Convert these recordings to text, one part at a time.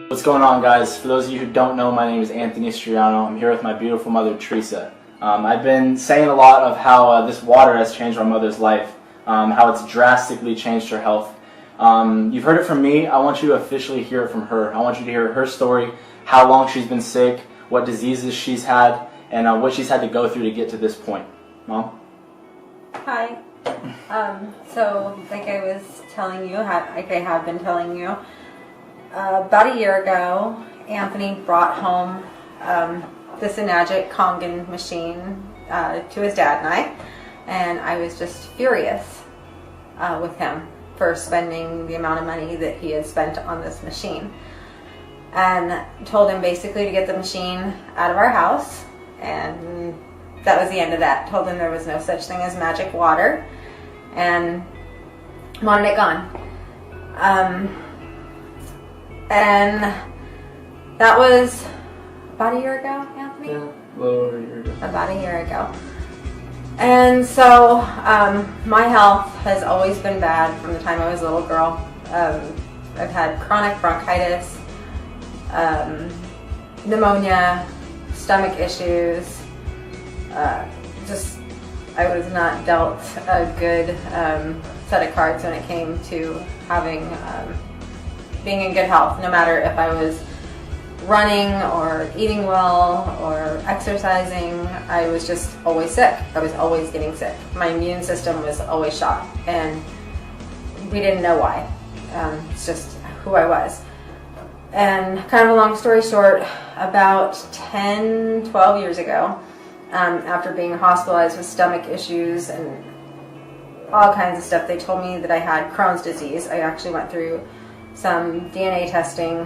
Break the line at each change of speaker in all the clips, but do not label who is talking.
What's going on, guys? For those of you who don't know, my name is Anthony Striano. I'm here with my beautiful mother, Teresa. I've been saying a lot of how this water has changed my mother's life, how it's drastically changed her health. You've heard it from me. I want you to officially hear it from her. I want you to hear her story, how long she's been sick, what diseases she's had, and what she's had to go through to get to this point. Mom?
Hi. So, like I was telling you, like I have been telling you, about a year ago, Anthony brought home this Enagic Kangen machine to his dad and I was just furious with him for spending the amount of money that he had spent on this machine, and told him basically to get the machine out of our house, and that was the end of that. Told him there was no such thing as magic water and wanted it gone. And that was about a year ago, Anthony?
Yeah, a little over a year ago.
About a year ago. And so my health has always been bad from the time I was a little girl. I've had chronic bronchitis, pneumonia, stomach issues. I was not dealt a good set of cards when it came to having being in good health, no matter if I was running or eating well or exercising. I was just always sick. I was always getting sick. My immune system was always shot, and we didn't know why. It's just who I was. And kind of a long story short, about 10, 12 years ago, after being hospitalized with stomach issues and all kinds of stuff, they told me that I had Crohn's disease. I actually went through some DNA testing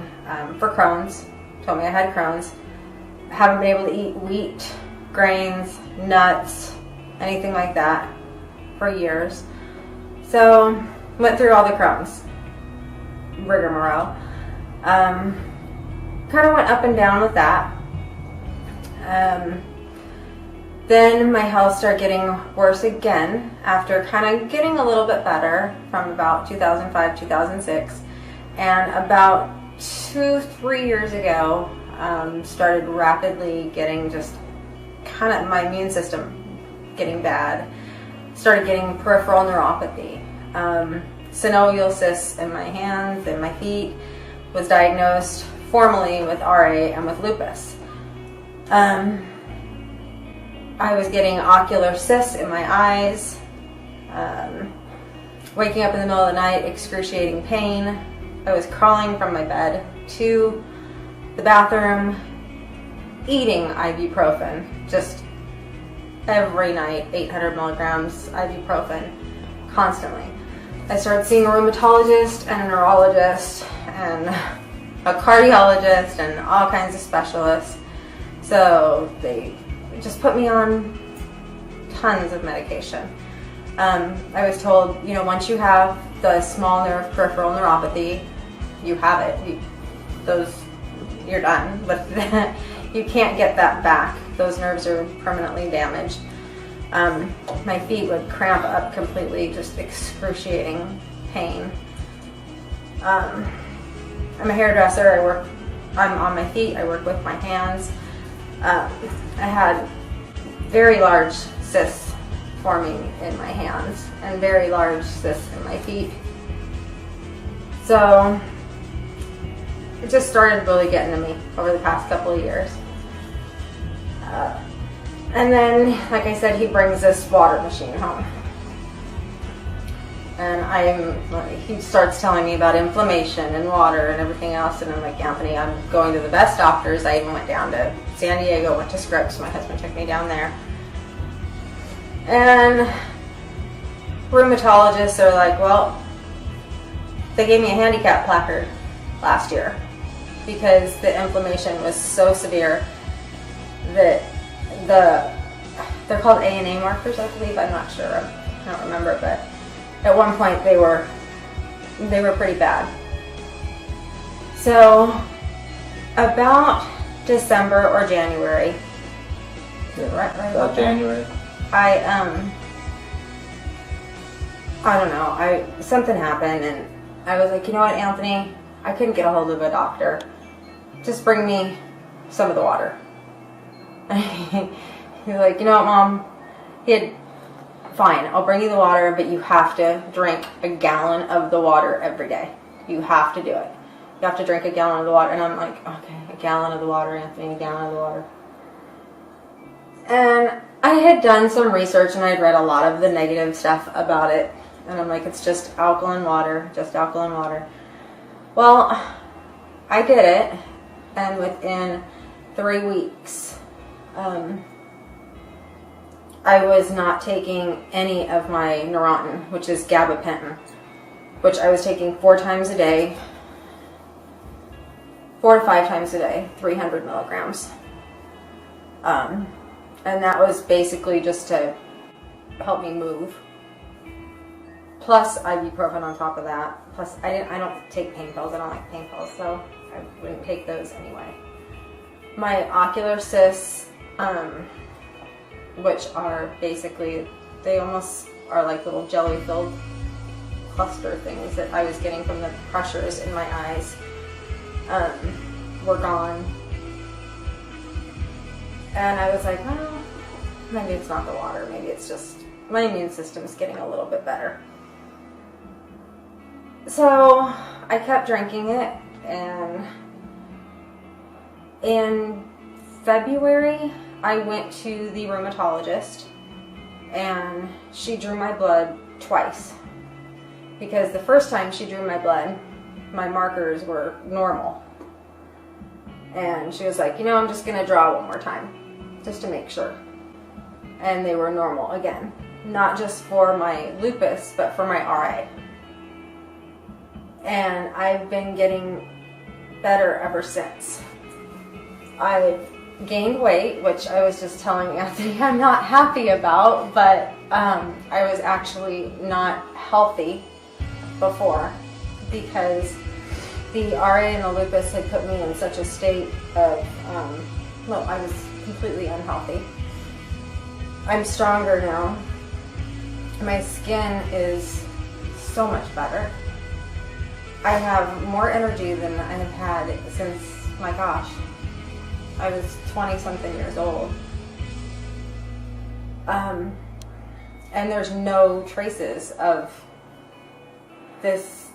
for Crohn's. Told me I had Crohn's. Haven't been able to eat wheat, grains, nuts, anything like that for years. So went through all the Crohn's rigmarole. Kind of went up and down with that. Then my health started getting worse again after kind of getting a little bit better from about 2005, 2006. And about 2-3 years ago, started rapidly getting just kind of my immune system getting bad. Started getting peripheral neuropathy, synovial cysts in my hands and my feet. Was diagnosed formally with RA and with lupus. I was getting ocular cysts in my eyes, waking up in the middle of the night, excruciating pain. I was crawling from my bed to the bathroom, eating ibuprofen, just every night, 800 milligrams ibuprofen, constantly. I started seeing a rheumatologist and a neurologist and a cardiologist and all kinds of specialists. So they just put me on tons of medication. I was told, once you have the small nerve peripheral neuropathy, you have it. You're done. But you can't get that back. Those nerves are permanently damaged. My feet would cramp up completely, just excruciating pain. I'm a hairdresser. I'm on my feet. I work with my hands. I had very large cysts forming in my hands and very large cysts in my feet. So it just started really getting to me over the past couple of years. And then, like I said, he brings this water machine home. And he starts telling me about inflammation and water and everything else. And I'm like, Anthony, I'm going to the best doctors. I even went down to San Diego, went to Scripps. My husband took me down there. And rheumatologists are like, well, they gave me a handicap placard last year because the inflammation was so severe that they're called ANA markers, I believe. I'm not sure. I don't remember, but at one point they were pretty bad. So about December or January. Right about
January.
I don't know. Something happened, and I was like, you know what, Anthony? I couldn't get a hold of a doctor. just bring me some of the water. He's like, you know what, Mom? Fine, I'll bring you the water, but you have to drink a gallon of the water every day. You have to do it. You have to drink a gallon of the water. And I'm like, okay, a gallon of the water, Anthony, a gallon of the water. And I had done some research and I had read a lot of the negative stuff about it. And I'm like, it's just alkaline water, just alkaline water. Well, I did it, and within 3 weeks, I was not taking any of my Neurontin, which is gabapentin, which I was taking 4 times a day, 4 to 5 times a day, 300 milligrams. And that was basically just to help me move. Plus ibuprofen on top of that. Plus I don't take pain pills. I don't like pain pills, so I wouldn't take those anyway. My ocular cysts, which are basically, they almost are like little jelly-filled cluster things that I was getting from the pressures in my eyes, were gone. And I was like, well, maybe it's not the water. Maybe it's just my immune system's getting a little bit better. So I kept drinking it, and in February I went to the rheumatologist, and she drew my blood twice, because the first time she drew my blood, my markers were normal, and she was like, you know, I'm just gonna draw one more time just to make sure, and they were normal again, not just for my lupus but for my RA. And I've been getting better ever since. I've gained weight, which I was just telling Anthony I'm not happy about, but I was actually not healthy before, because the RA and the lupus had put me in such a state of, well, I was completely unhealthy. I'm stronger now. My skin is so much better. I have more energy than I have had since, my gosh, I was 20-something years old. And there's no traces of this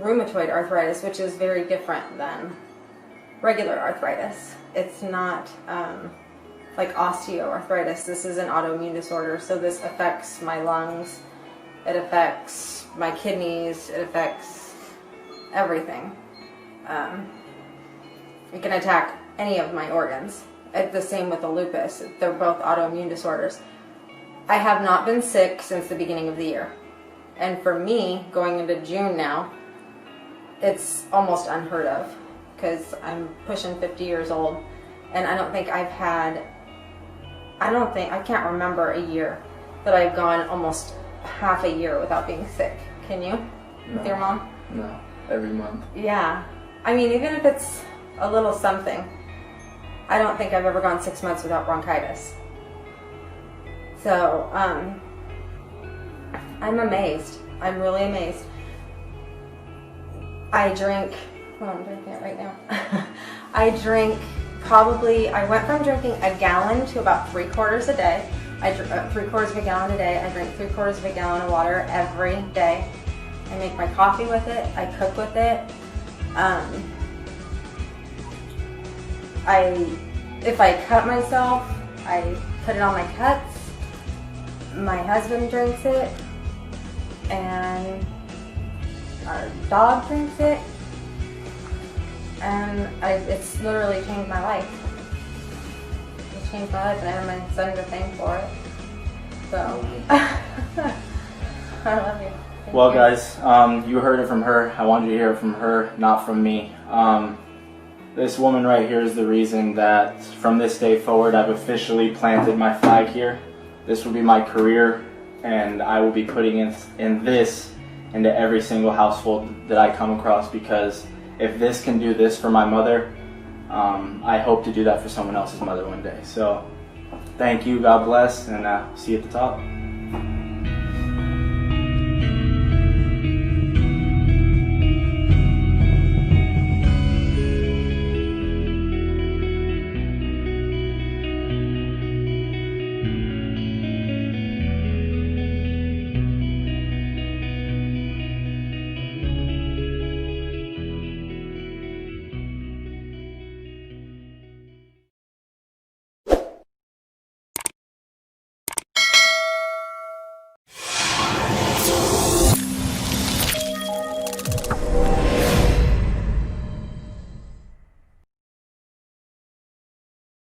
rheumatoid arthritis, which is very different than regular arthritis. It's not like osteoarthritis. This is an autoimmune disorder, so this affects my lungs, it affects my kidneys, it affects everything. It can attack any of my organs. The same with the lupus. They're both autoimmune disorders. I have not been sick since the beginning of the year. And for me, going into June now, it's almost unheard of, because I'm pushing 50 years old, and I don't think I've had, I can't remember a year that I've gone almost half a year without being sick. Can you?
No.
With your mom?
No. Every month.
Yeah. I mean, even if it's a little something, I don't think I've ever gone 6 months without bronchitis. So, I'm amazed. I'm really amazed. I drink, well, I'm drinking it right now. I went from drinking a gallon to about 3/4 a day. I drink 3/4 of a gallon a day. I drink 3/4 of a gallon of water every day. I make my coffee with it. I cook with it. If I cut myself, I put it on my cuts. My husband drinks it, and our dog drinks it, and it's literally changed my life. It's changed my life, and I have my son to thank for it. So, I love you.
Well, guys, you heard it from her. I wanted you to hear it from her, not from me. This woman right here is the reason that from this day forward, I've officially planted my flag here. This will be my career, and I will be putting in this into every single household that I come across, because if this can do this for my mother, I hope to do that for someone else's mother one day. So, thank you, God bless, and see you at the top.